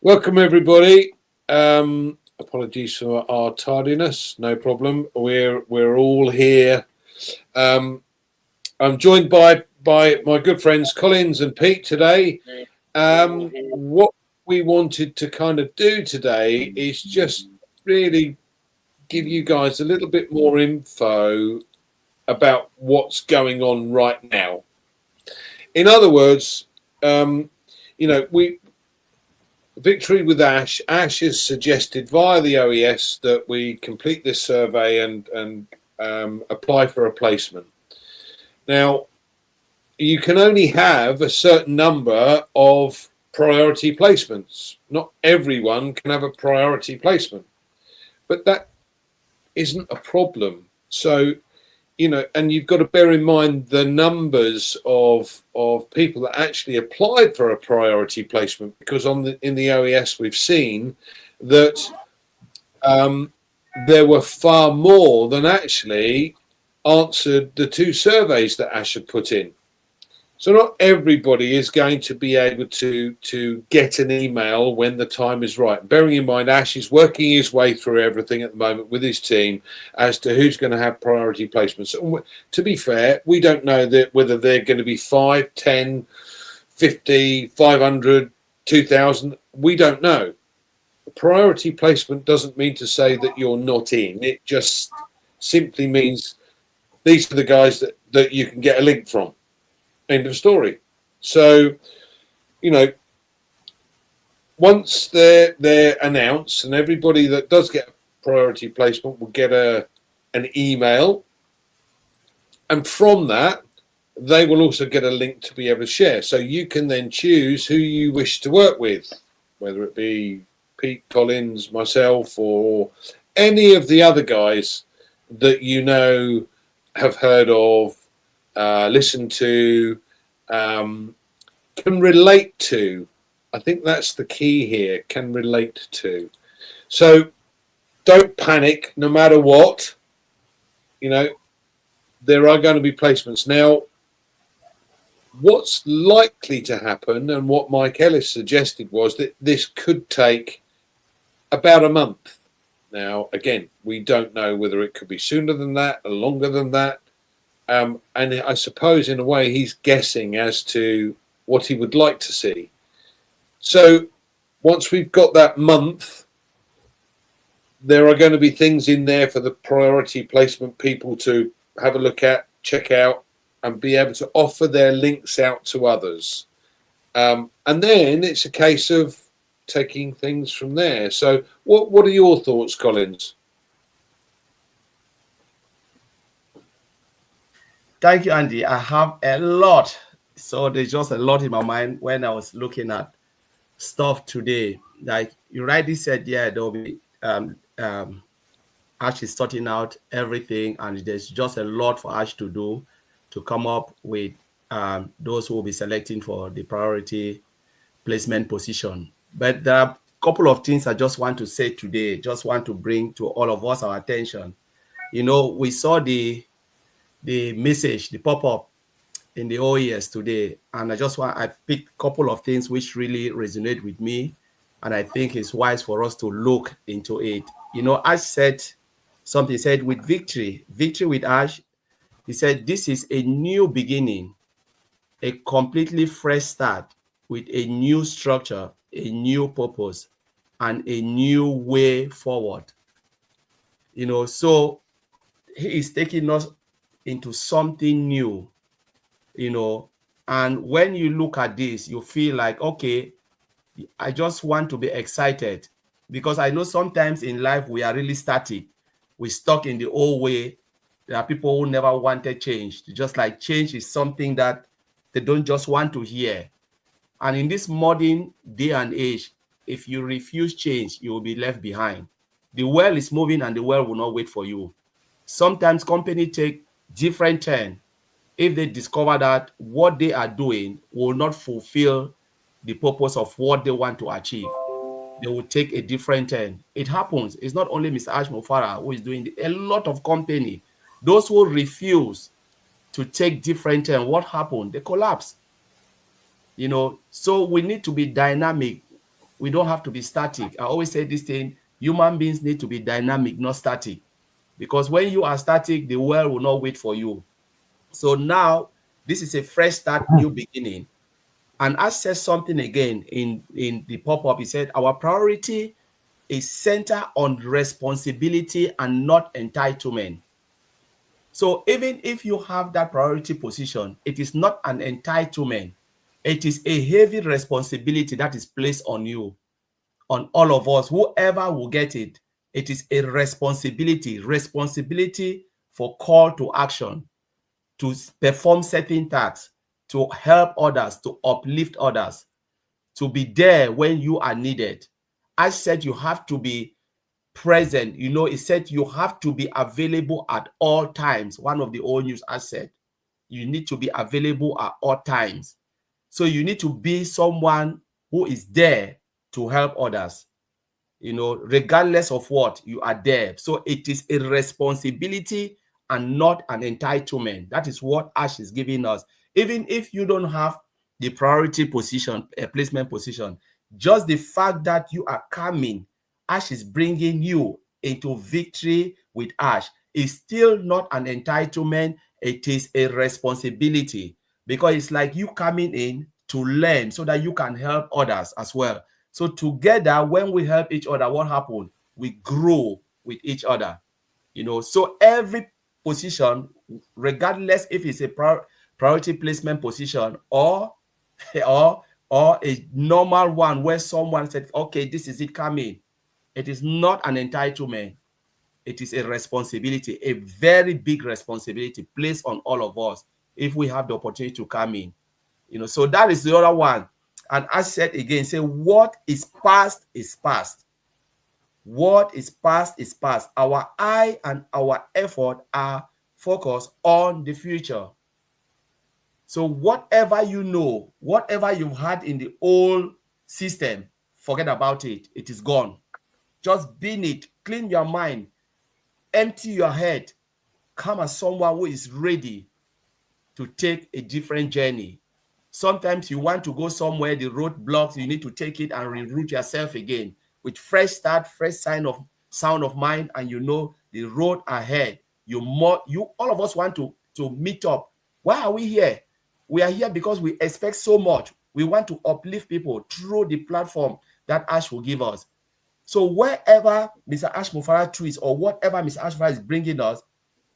Welcome, everybody. Apologies for our tardiness. No problem. We're all here. Um, I'm joined by my good friends Collins and Pete today. What we wanted to kind of do today is just really give you guys a little bit more info about what's going on right now. In other words, we Victory with Ash. Ash has suggested via the OES that we complete this survey and apply for a placement. Now, you can only have a certain number of priority placements. Not everyone can have a priority placement, but that isn't a problem. So, and you've got to bear in mind the numbers of people that actually applied for a priority placement, because in the OES we've seen that there were far more than actually answered the two surveys that Ash had put in. So not everybody is going to be able to get an email when the time is right. Bearing in mind, Ash is working his way through everything at the moment with his team as to who's going to have priority placements. To be fair, we don't know whether they're going to be 5, 10, 50, 500, 2,000. We don't know. Priority placement doesn't mean to say that you're not in. It just simply means these are the guys that you can get a link from. End of story. So, once they're announced, and everybody that does get a priority placement will get an email, and from that they will also get a link to be able to share. So you can then choose who you wish to work with, whether it be Pete, Collins, myself, or any of the other guys that have heard of, listen to, can relate to. I think that's the key here, can relate to. So don't panic, no matter what. There are going to be placements. Now, what's likely to happen, and what Mike Ellis suggested, was that this could take about a month. Now, again, we don't know whether it could be sooner than that or longer than that. And I suppose in a way he's guessing as to what he would like to see. So once we've got that month, there are going to be things in there for the priority placement people to have a look at, check out, and be able to offer their links out to others. And then it's a case of taking things from there. So what are your thoughts, Collins? Thank you, Andy. I have a lot. So there's just a lot in my mind when I was looking at stuff today. Like you rightly said, there will be Ash is sorting out everything, and there's just a lot for Ash to do to come up with those who will be selecting for the priority placement position. But there are a couple of things I just want to say today, just want to bring to all of us our attention. We saw the message, the pop-up in the OES today, and I picked a couple of things which really resonate with me, and I think it's wise for us to look into it. Ash said something. He said with victory with Ash, he said this is a new beginning, a completely fresh start with a new structure, a new purpose, and a new way forward. So he is taking us into something new, and when you look at this, you feel like, okay, I just want to be excited, because I know sometimes in life we are really static. We're stuck in the old way. There are people who never wanted change. Just like change is something that they don't just want to hear. And in this modern day and age, if you refuse change, you will be left behind. The world is moving and the world will not wait for you. Sometimes companies take different turn if they discover that what they are doing will not fulfill the purpose of what they want to achieve. They will take a different turn. It happens. It's not only Mr. Ash Mofara who is doing it. A lot of company, those who refuse to take different turn, what happened? They collapse. So we need to be dynamic. We don't have to be static. I always say this thing, human beings need to be dynamic, not static. Because when you are static, the world will not wait for you. So now, this is a fresh start, new beginning. And I said something again in the pop-up. He said, our priority is centered on responsibility and not entitlement. So even if you have that priority position, it is not an entitlement. It is a heavy responsibility that is placed on you, on all of us, whoever will get it. It is a responsibility for call to action, to perform certain tasks, to help others, to uplift others, to be there when you are needed. I said you have to be present. It said you have to be available at all times. One of the old news I said, you need to be available at all times. So you need to be someone who is there to help others. Regardless of what, you are there. So it is a responsibility and not an entitlement. That is what Ash is giving us. Even if you don't have the priority position, a placement position, just the fact that you are coming, Ash is bringing you into victory with Ash, is still not an entitlement. It is a responsibility, because it's like you coming in to learn so that you can help others as well. So together, when we help each other, what happens? We grow with each other. So every position, regardless if it's a priority placement position or or a normal one where someone said, okay, this is it coming, it is not an entitlement. It is a responsibility, a very big responsibility placed on all of us if we have the opportunity to come in. So that is the other one. And I said again, say, what is past is past. What is past is past. Our eye and our effort are focused on the future. So whatever whatever you've had in the old system, forget about it. It is gone. Just bin it, clean your mind, empty your head, come as someone who is ready to take a different journey. Sometimes you want to go somewhere, the road blocks, you need to take it and reroute yourself again with fresh start, fresh sound of mind, and the road ahead. All of us want to meet up. Why are we here? We are here because we expect so much. We want to uplift people through the platform that Ash will give us. So wherever Mr. Ash Mufara is, or whatever Mr. Ash Mufara is bringing us,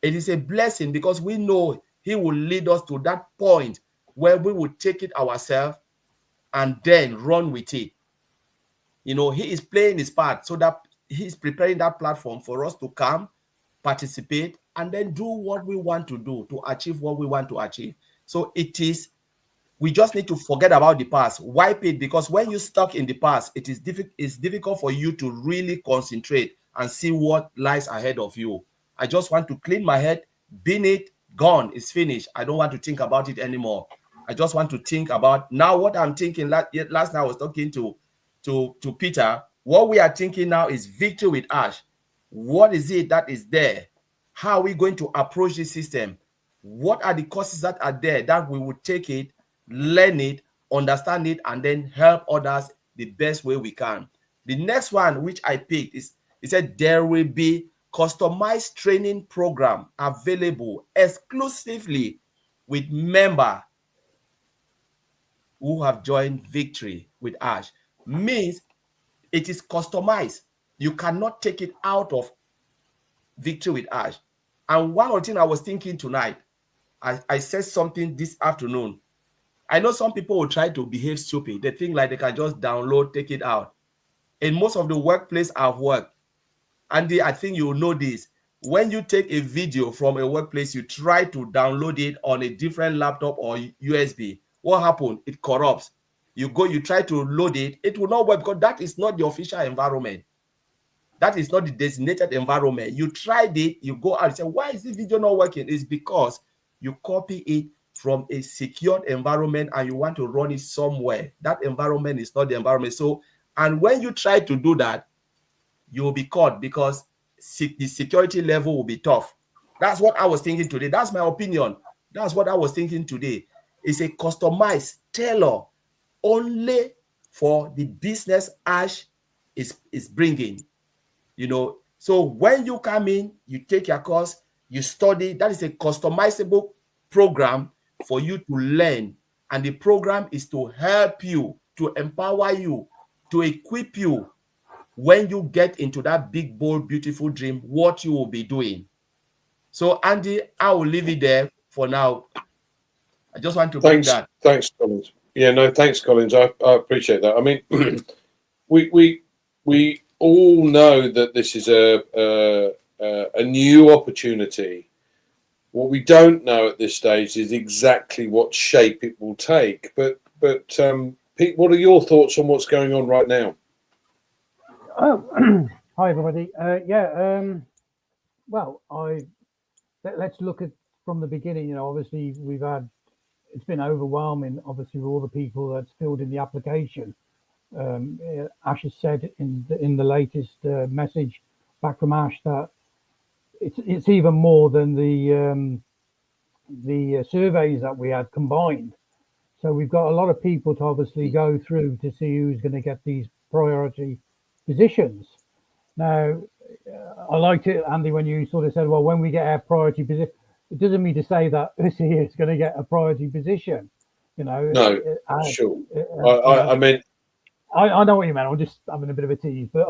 it is a blessing, because we know he will lead us to that point where we will take it ourselves and then run with it. He is playing his part, so that he's preparing that platform for us to come, participate, and then do what we want to do to achieve what we want to achieve. So we just need to forget about the past, wipe it, because when you're stuck in the past, it's difficult for you to really concentrate and see what lies ahead of you. I just want to clean my head, bin it, gone, it's finished. I don't want to think about it anymore. I just want to think about now what I'm thinking. Last night I was talking to Peter. What we are thinking now is victory with Ash. What is it that is there? How are we going to approach this system? What are the courses that are there that we would take it, learn it, understand it, and then help others the best way we can? The next one, which I picked, is it said there will be customized training program available exclusively with members who have joined Victory with Ash. Means it is customized. You cannot take it out of Victory with Ash. And one other thing I was thinking tonight, I said something this afternoon. I know some people will try to behave stupid. They think like they can just download, take it out. In most of the workplace I've worked, Andy, I think you know this. When you take a video from a workplace, you try to download it on a different laptop or USB. What happens? It corrupts. You try to load it. It will not work, because that is not the official environment. That is not the designated environment. You tried it, you go out and say, why is this video not working? It's because you copy it from a secured environment and you want to run it somewhere. That environment is not the environment. So, and when you try to do that, you will be caught, because the security level will be tough. That's what I was thinking today. That's my opinion. That's what I was thinking today. It's a customized, tailor only for the business Ash is bringing. So when you come in, you take your course, you study. That is a customizable program for you to learn, and the program is to help you, to empower you, to equip you when you get into that big, bold, beautiful dream, what you will be doing. So Andy, I will leave it there for now. I just want to bring that. Thanks, Collins. Yeah, no, thanks, Collins. I appreciate that. I mean, we all know that this is a new opportunity. What we don't know at this stage is exactly what shape it will take. But Pete, what are your thoughts on what's going on right now? Oh, hi everybody. Well, let's look at from the beginning. Obviously it's been overwhelming. Obviously, with all the people that's filled in the application. Ash has said in the latest message back from Ash that it's even more than the surveys that we had combined. So we've got a lot of people to obviously go through to see who's going to get these priority positions. Now, I liked it, Andy, when you sort of said, well, when we get our priority position, it doesn't mean to say that this here is going to get a priority position. No, sure. I mean, I know what you meant. I'm just having a bit of a tease, but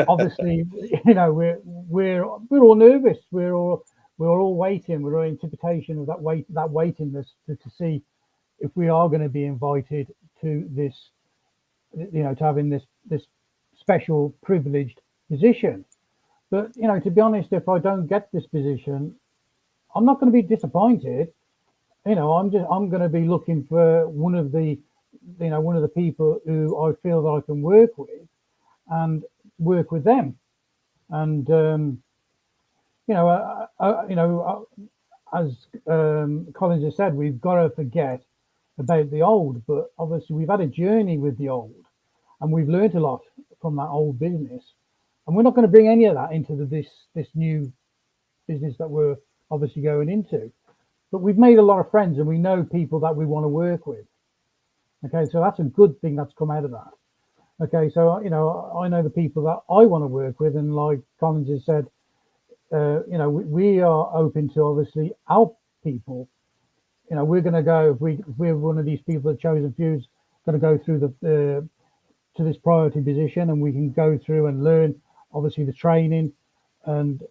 obviously, we're all nervous. We're all waiting. We're in anticipation of that waiting list to see if we are going to be invited to this, to having this special privileged position. But to be honest, if I don't get this position, I'm not going to be disappointed. I'm going to be looking for one of the people who I feel that I can work with and work with them. And as Collins has said, we've got to forget about the old, but obviously we've had a journey with the old and we've learned a lot from that old business, and we're not going to bring any of that into this new business that we're obviously going into. But we've made a lot of friends and we know people that we want to work with. Okay, so that's a good thing that's come out of that. Okay, so I know the people that I want to work with, and like Collins has said, we are open to obviously help people. We're going to go, if we're one of these people, the chosen few, going to go through to this priority position, and we can go through and learn obviously the training, and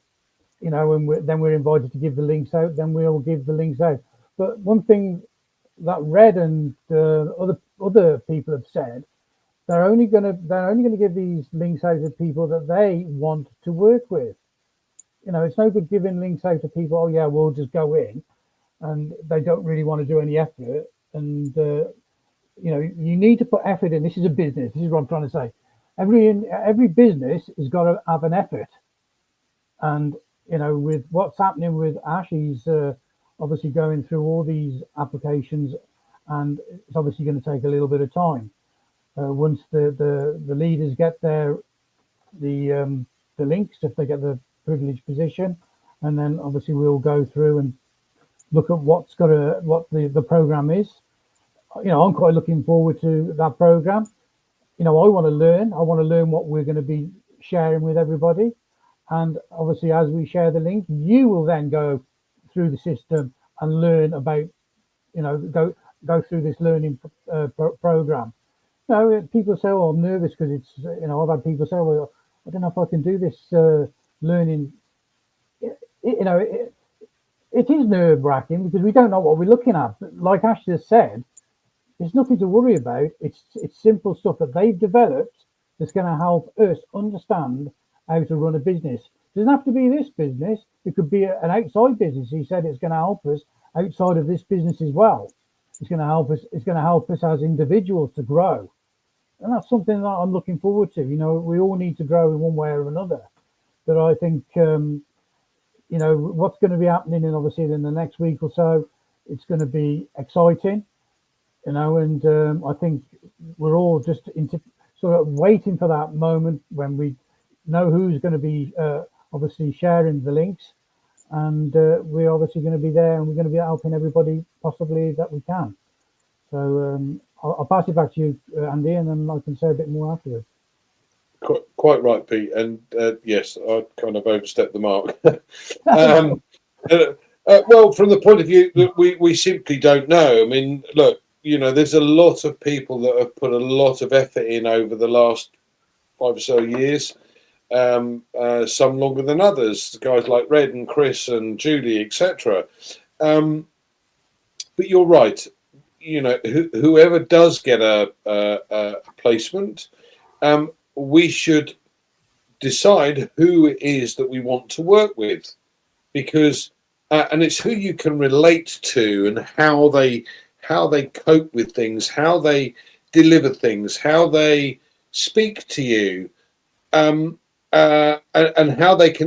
then we're invited to give the links out, then we'll give the links out. But one thing that Red and other people have said, they're only going to give these links out to people that they want to work with. It's no good giving links out to people, oh yeah, we'll just go in, and they don't really want to do any effort. And you need to put effort in. This is a business. This is what I'm trying to say. Every business has got to have an effort. And with what's happening with Ash, he's obviously going through all these applications, and it's obviously going to take a little bit of time. Once the leaders get the links, if they get the privileged position, and then obviously we'll go through and look at what the program is. I'm quite looking forward to that program. I want to learn what we're going to be sharing with everybody. And obviously, as we share the link, you will then go through the system and learn about, go through this learning program. People say, "Oh, I'm nervous because it's." I've had people say, "Well, I don't know if I can do this learning." It is nerve-wracking because we don't know what we're looking at. But like Ash just said, there's nothing to worry about. It's simple stuff that they've developed that's going to help us understand how to run a business. It doesn't have to be this business. It could be an outside business. He said it's going to help us outside of this business as well. It's going to help us. It's going to help us as individuals to grow, and that's something that I'm looking forward to. We all need to grow in one way or another. But I think what's going to be happening, and obviously in the next week or so, it's going to be exciting. And I think we're all just sort of waiting for that moment when we know who's going to be obviously sharing the links, and we're obviously going to be there, and we're going to be helping everybody possibly that we can. So I'll pass it back to you, Andy, and then I can say a bit more afterwards. Quite right, Pete. And yes, I kind of overstepped the mark. um, well, from the point of view that we simply don't know. I mean, look, there's a lot of people that have put a lot of effort in over the last 5 or so years. Some longer than others. Guys like Red and Chris and Julie, etc. But you're right. Whoever does get a placement, we should decide who it is that we want to work with, because and it's who you can relate to and how they cope with things, how they deliver things, how they speak to you, and how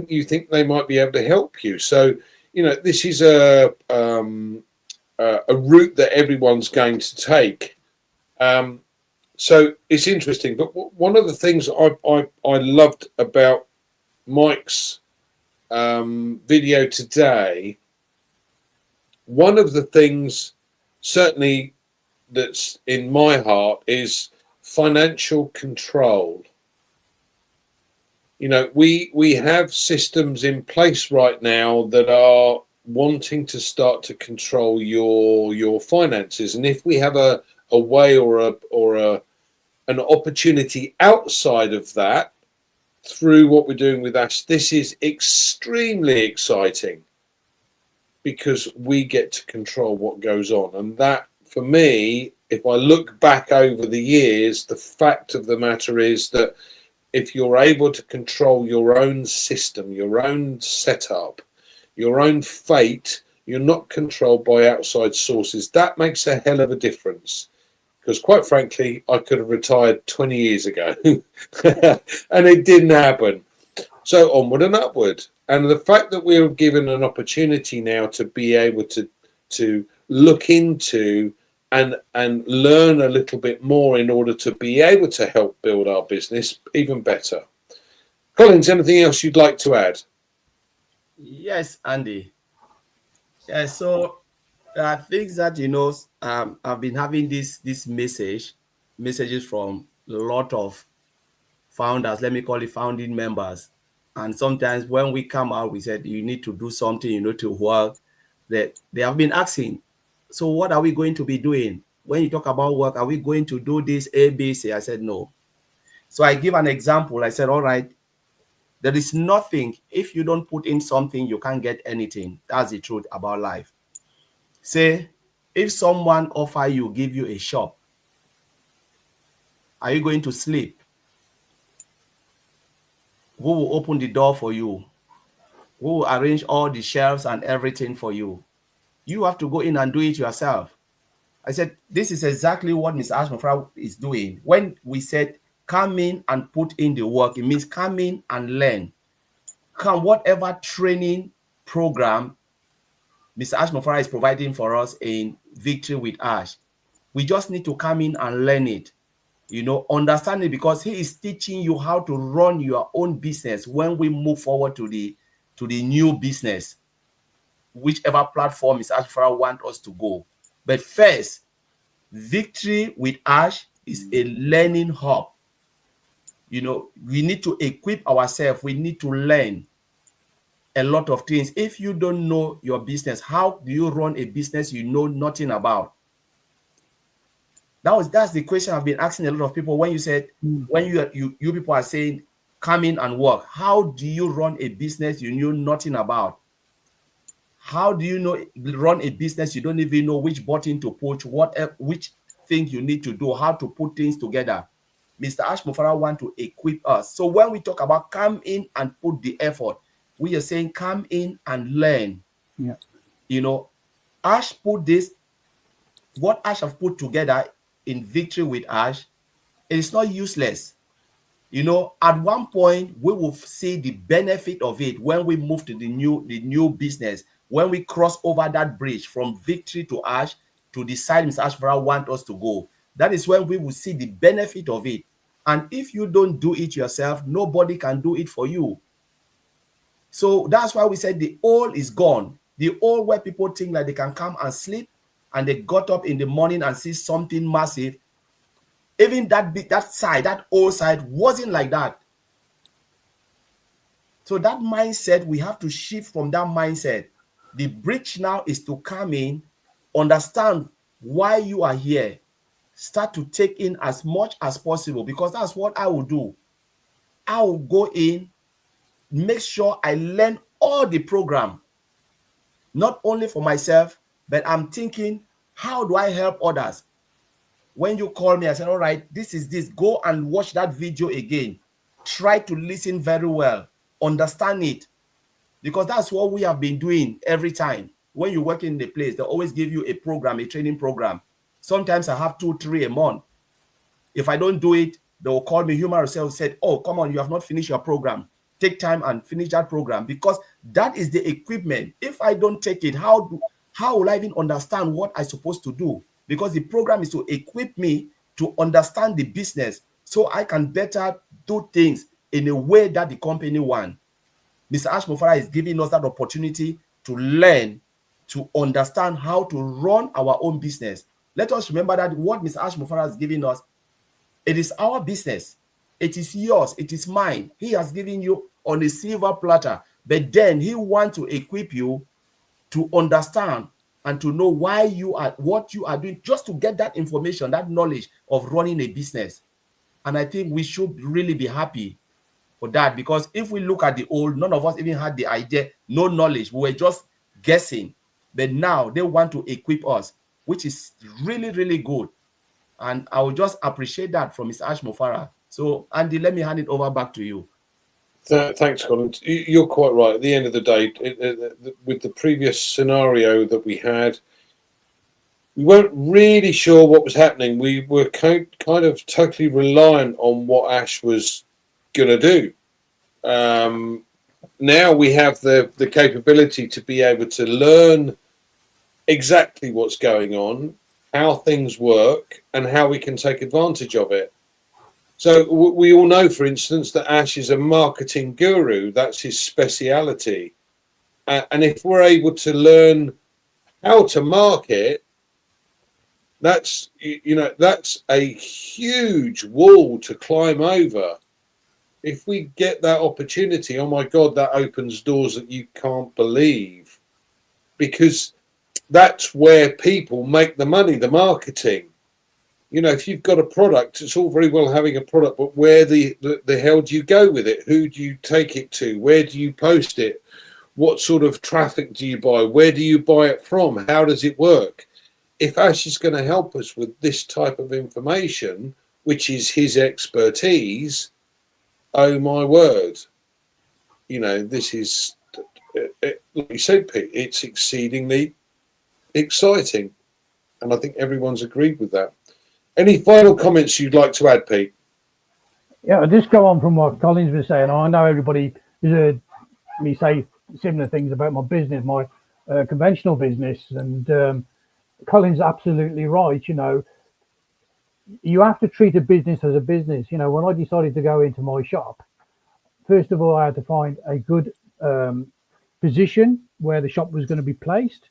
you think they might be able to help you. So this is a route that everyone's going to take. So it's interesting. But one of the things I loved about Mike's video today, one of the things certainly that's in my heart is financial control. We have systems in place right now that are wanting to start to control your finances, and if we have a way or an opportunity outside of that through what we're doing with Ash, this is extremely exciting, because we get to control what goes on. And that, for me, if I look back over the years, the fact of the matter is that if you're able to control your own system, your own setup, your own fate, you're not controlled by outside sources. That makes a hell of a difference. Because quite frankly, I could have retired 20 years ago and it didn't happen. So onward and upward. And the fact that we're given an opportunity now to be able to look into and learn a little bit more in order to be able to help build our business even better. Collins, anything else you'd like to add? Yes, Andy. Yeah, so things that I've been having these messages from a lot of founders, let me call it founding members. And sometimes when we come out, we said you need to do something, to work. That they have been asking, so what are we going to be doing? When you talk about work, are we going to do this ABC? I said no. So I give an example. I said, all right, there is nothing. If you don't put in something, you can't get anything. That's the truth about life. Say, if someone give you a shop, are you going to sleep? Who will open the door for you? Who will arrange all the shelves and everything for you? You have to go in and do it yourself. I said, this is exactly what Ms. Ashmafra is doing. When we said, come in and put in the work, it means come in and learn. Come, whatever training program Mr. Ashmafra is providing for us in Victory with Ash, we just need to come in and learn it, understand it, because he is teaching you how to run your own business when we move forward to the new business, whichever platform Mr. Ashmafra wants us to go. But first, Victory with Ash is a learning hub. We need to equip ourselves. We need to learn a lot of things. If you don't know your business, how do you run a business you know nothing about? That's the question I've been asking a lot of people. When you said, when you people are saying, come in and work, how do you run a business you know nothing about? How do you run a business you don't even know which button to push, which thing you need to do, how to put things together? Mr. Ashmafra wants to equip us. So when we talk about come in and put the effort, we are saying come in and learn. Yeah. Ash put this, what Ash have put together in Victory with Ash, it is not useless. At one point we will see the benefit of it when we move to the new business, when we cross over that bridge from Victory to Ash to the side Mr. Ashmafra wants us to go. That is when we will see the benefit of it. And if you don't do it yourself, nobody can do it for you. So that's why we said the old is gone. The old where people think that they can come and sleep, and they got up in the morning and see something massive, even that old side wasn't like that. So that mindset, we have to shift from that mindset. The bridge now is to come in, understand why you are here, start to take in as much as possible, because that's what I will do. I will go in, make sure I learn all the program, not only for myself, but I'm thinking, how do I help others? When you call me, I said, all right, this is this. Go and watch that video again. Try to listen very well, understand it, because that's what we have been doing every time. When you work in the place, they always give you a program, a training program. Sometimes I have 2, 3 a month. If I don't do it, they will call me. Human resources said, oh, come on, you have not finished your program. Take time and finish that program, because that is the equipment. If I don't take it, how will I even understand what I'm supposed to do? Because the program is to equip me to understand the business so I can better do things in a way that the company wants. Mr. Ash Mufara is giving us that opportunity to learn, to understand how to run our own business. Let us remember that what Mr. Ash Mufara is giving us, it is our business. It is yours. It is mine. He has given you on a silver platter, but then he wants to equip you to understand and to know why you are what you are doing, just to get that information, that knowledge of running a business. And I think we should really be happy for that, because if we look at the old, none of us even had the idea, no knowledge. We were just guessing. But now they want to equip us, which is really, really good. And I will just appreciate that from Mr. Ash Mufara. So, Andy, let me hand it over back to you. Thanks, Colin. You're quite right. At the end of the day, with the previous scenario that we had, we weren't really sure what was happening. We were kind of totally reliant on what Ash was going to do. Now we have the capability to be able to learn exactly what's going on, how things work, and how we can take advantage of it. So we all know, for instance, that Ash is a marketing guru. That's his speciality. And if we're able to learn how to market, that's a huge wall to climb over. If we get that opportunity, oh my God, that opens doors that you can't believe, because that's where people make the money, the marketing. You know, if you've got a product, it's all very well having a product, but where the hell do you go with it? Who do you take it to? Where do you post it? What sort of traffic do you buy? Where do you buy it from? How does it work? If Ash is going to help us with this type of information, which is his expertise, oh my word, you know, this is, like you said, Pete, it's exceedingly exciting. And I think everyone's agreed with that. Any final comments you'd like to add, Pete? Yeah, I'll just go on from what Colin's been saying. I know everybody has heard me say similar things about my business, my conventional business, and Colin's absolutely right. You know, you have to treat a business as a business. You know, when I decided to go into my shop, first of all, I had to find a good position where the shop was going to be placed.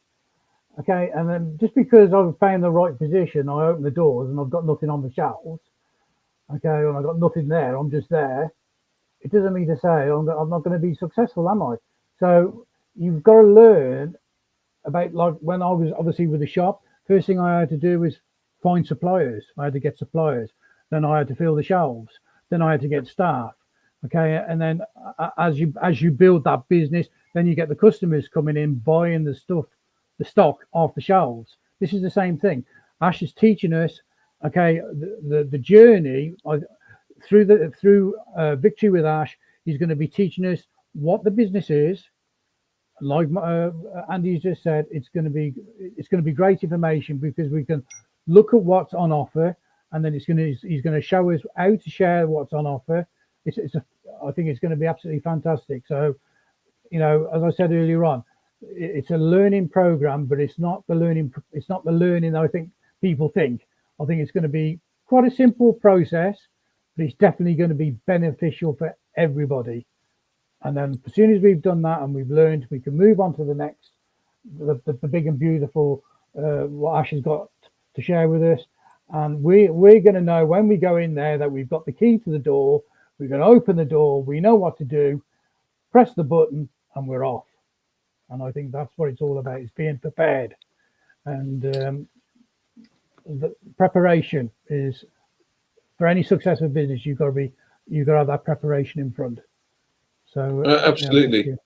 Okay, and then just because I've found the right position, I open the doors and I've got nothing on the shelves. Okay, and I've got nothing there, I'm just there. It doesn't mean to say I'm not going to be successful, am I? So you've got to learn about, like when I was obviously with the shop, first thing I had to do was find suppliers. I had to get suppliers. Then I had to fill the shelves. Then I had to get staff. Okay, and then as you build that business, then you get the customers coming in, buying the stuff, the stock off the shelves. This is the same thing. Ash is teaching us, okay, the journey through Victory with Ash. He's going to be teaching us what the business is. Like Andy's just said, it's going to be great information, because we can look at what's on offer, and then he's going to show us how to share what's on offer. I think it's going to be absolutely fantastic. So, you know, as I said earlier on, it's a learning program, but it's not the learning that I think people think. I think it's going to be quite a simple process, but it's definitely going to be beneficial for everybody. And then as soon as we've done that and we've learned, we can move on to the next, the big and beautiful what Ash has got to share with us. And we're going to know when we go in there that we've got the key to the door. We're going to open the door. We know what to do. Press the button, and we're off. And I think that's what it's all about: is being prepared. And the preparation is, for any successful business, you've got to have that preparation in front. So absolutely,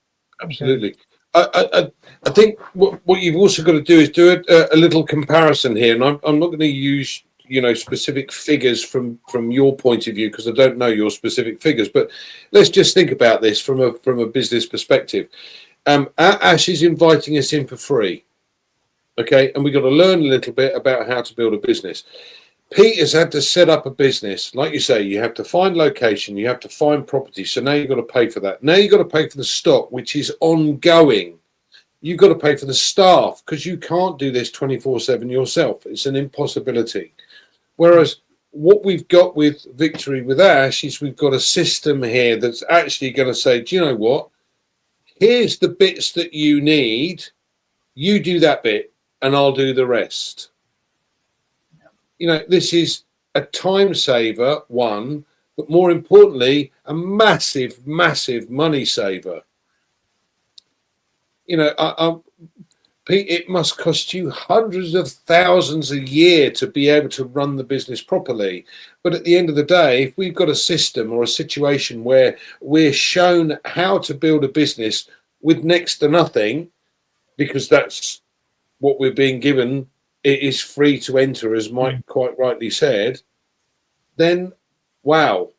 absolutely. I think what you've also got to do is do a little comparison here, and I'm not going to use specific figures from your point of view, because I don't know your specific figures, but let's just think about this from a business perspective. Ash is inviting us in for free, okay, and we've got to learn a little bit about how to build a business. Pete has had to set up a business. Like you say, you have to find location, you have to find property. So now you've got to pay for that. Now you've got to pay for the stock, which is ongoing. You've got to pay for the staff, because you can't do this 24/7 yourself. It's an impossibility. Whereas what we've got with Victory with Ash is we've got a system here that's actually going to say, do you know what? Here's the bits that you need. You do that bit and I'll do the rest. This is a time saver, one, but more importantly, a massive, massive money saver. Pete, it must cost you hundreds of thousands a year to be able to run the business properly. But at the end of the day, if we've got a system or a situation where we're shown how to build a business with next to nothing, because that's what we're being given, it is free to enter, as Mike quite rightly said, then, wow,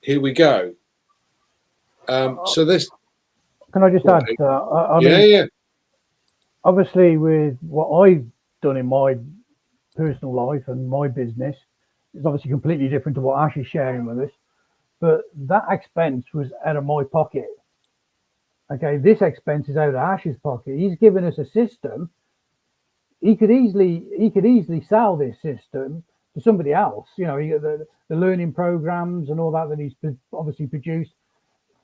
here we go. So this... Can I just add? I mean, yeah. Obviously, with what I've done in my personal life and my business, it's obviously completely different to what Ash is sharing with us. But that expense was out of my pocket. Okay, this expense is out of Ash's pocket. He's given us a system. He could easily sell this system to somebody else. The learning programs and all that he's obviously produced.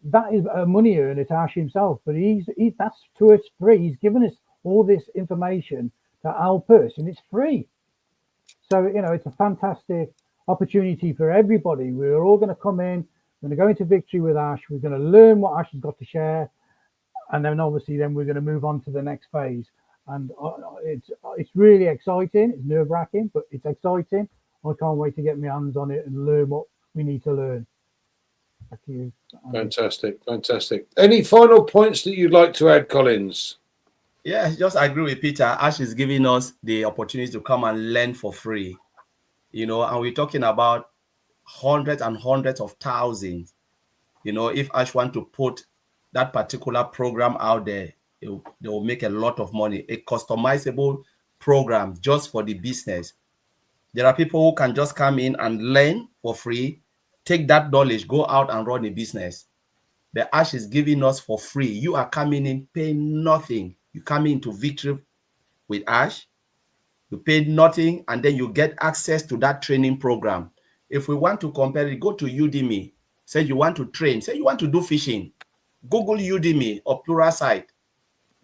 That is a money earner to Ash himself. But that's to us free. He's given us all this information to help us, and it's free. So it's a fantastic opportunity for everybody. We're all going to come in, we're going to go into Victory with Ash, we're going to learn what Ash has got to share, and then obviously we're going to move on to the next phase. And it's really exciting. It's nerve-wracking, but it's exciting. I can't wait to get my hands on it and learn what we need to learn. Back to you. Fantastic. Any final points that you'd like to add, Collins? Yeah, just agree with Peter. Ash is giving us the opportunity to come and learn for free, and we're talking about hundreds and hundreds of thousands. If Ash want to put that particular program out there, they will make a lot of money. A customizable program just for the business. There are people who can just come in and learn for free, take that knowledge, go out and run a business. But Ash is giving us for free. You are coming in, paying nothing. You come into Victory with Ash, you pay nothing, and then you get access to that training program. If we want to compare it, go to Udemy. Say you want to train. Say you want to do fishing. Google Udemy or Pluralsight.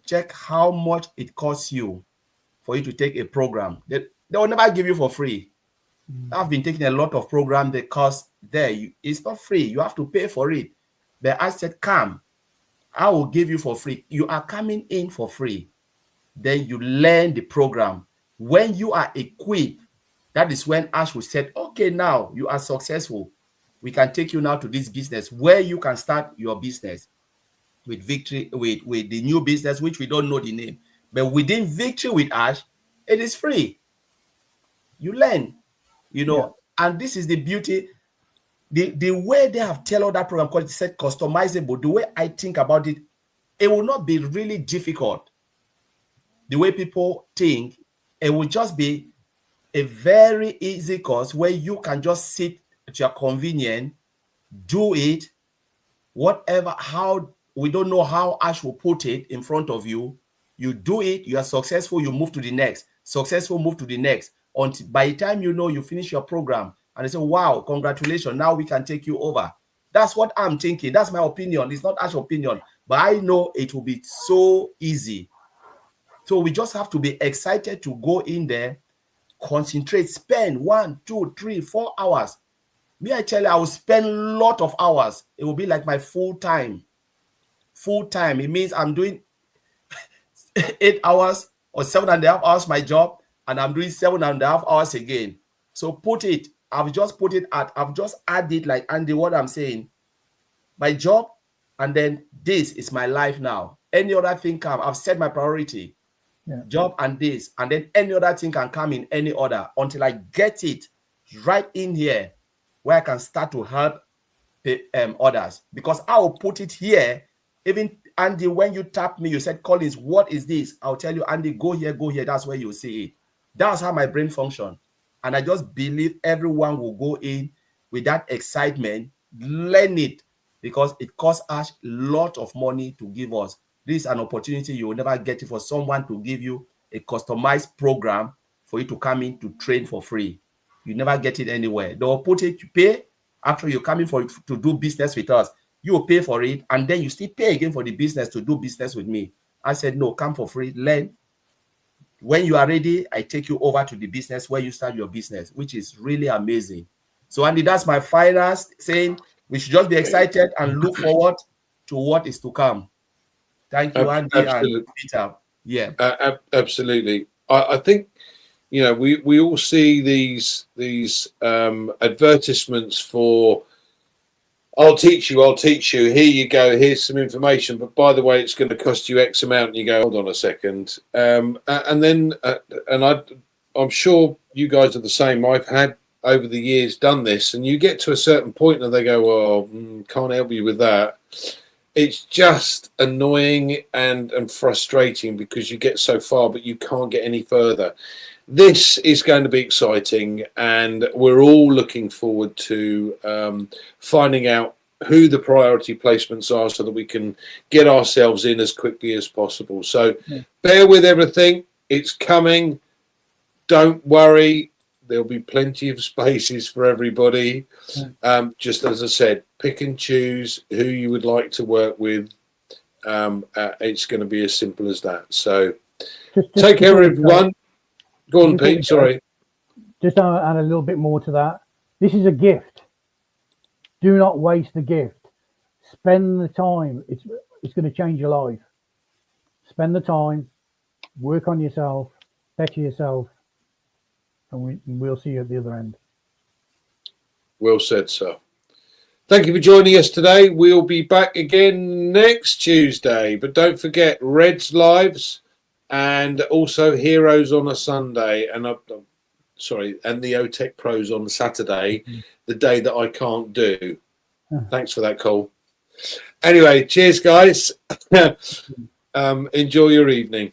Check how much it costs you for you to take a program. They will never give you for free. I've been taking a lot of programs that cost there. It's not free. You have to pay for it. But I said, come. I will give you for free. You are coming in for free. Then you learn the program. When you are equipped, that is when Ash will say, okay, now you are successful. We can take you now to this business where you can start your business with Victory, with the new business, which we don't know the name. But within Victory with Ash, it is free. You learn, and this is the beauty. The way they have tailored that program, called set customizable, the way I think about it, it will not be really difficult. The way people think, it will just be a very easy course where you can just sit at your convenience, do it, whatever, how, we don't know how Ash will put it in front of you. You do it, you are successful, you move to the next, successful, move to the next. Until by the time you finish your program, and they say, wow, congratulations, now we can take you over. That's what I'm thinking. That's my opinion. It's not Ash's opinion. But I know it will be so easy So we just have to be excited to go in there, concentrate, spend 1, 2, 3, 4 hours. Me, I tell you, I will spend a lot of hours. It will be like my full time. Full time. It means I'm doing 8 hours or 7.5 hours my job, and I'm doing 7.5 hours again. So I've just added, like Andy, what I'm saying, my job, and then this is my life now. Any other thing come, I've set my priority. Yeah. Job and this, and then any other thing can come in any order until I get it right in here where I can start to help the others, because I will put it here. Even Andy, when you tap me, you said, Collins, what is this? I'll tell you, Andy, go here, go here. That's where you see it. That's how my brain functions. And I just believe everyone will go in with that excitement, learn it, because it costs us a lot of money to give us. This is an opportunity you will never get it for someone to give you a customized program for you to come in to train for free. You never get it anywhere. They will put it, you pay after you come in to do business with us. You will pay for it, and then you still pay again for the business to do business with me. I said, no, come for free, learn. When you are ready, I take you over to the business where you start your business, which is really amazing. So, Andy, that's my final saying. We should just be excited and look forward to what is to come. Thank you, Andy and Peter. Yeah, absolutely. I think, you know, we all see these advertisements for, I'll teach you, here you go, here's some information, but by the way, it's going to cost you X amount, and you go, hold on a second. And then I'm sure you guys are the same. I've had over the years done this, and you get to a certain point and they go, well, can't help you with that. It's just annoying and frustrating because you get so far, but you can't get any further. This is going to be exciting, and we're all looking forward to finding out who the priority placements are so that we can get ourselves in as quickly as possible. So bear with everything. It's coming. Don't worry. There'll be plenty of spaces for everybody. Just as I said, pick and choose who you would like to work with. It's going to be as simple as that. So take care, everyone. Go on, Pete. Sorry. Just to add a little bit more to that. This is a gift. Do not waste the gift. Spend the time. It's going to change your life. Spend the time. Work on yourself. Better yourself. And we'll see you at the other end. Well said, sir. Thank you for joining us today. We'll be back again next Tuesday. But don't forget, Red's Lives and also Heroes on a Sunday. And and the OTech Pros on Saturday, the day that I can't do. Thanks for that, Cole. Anyway, cheers, guys. Enjoy your evening.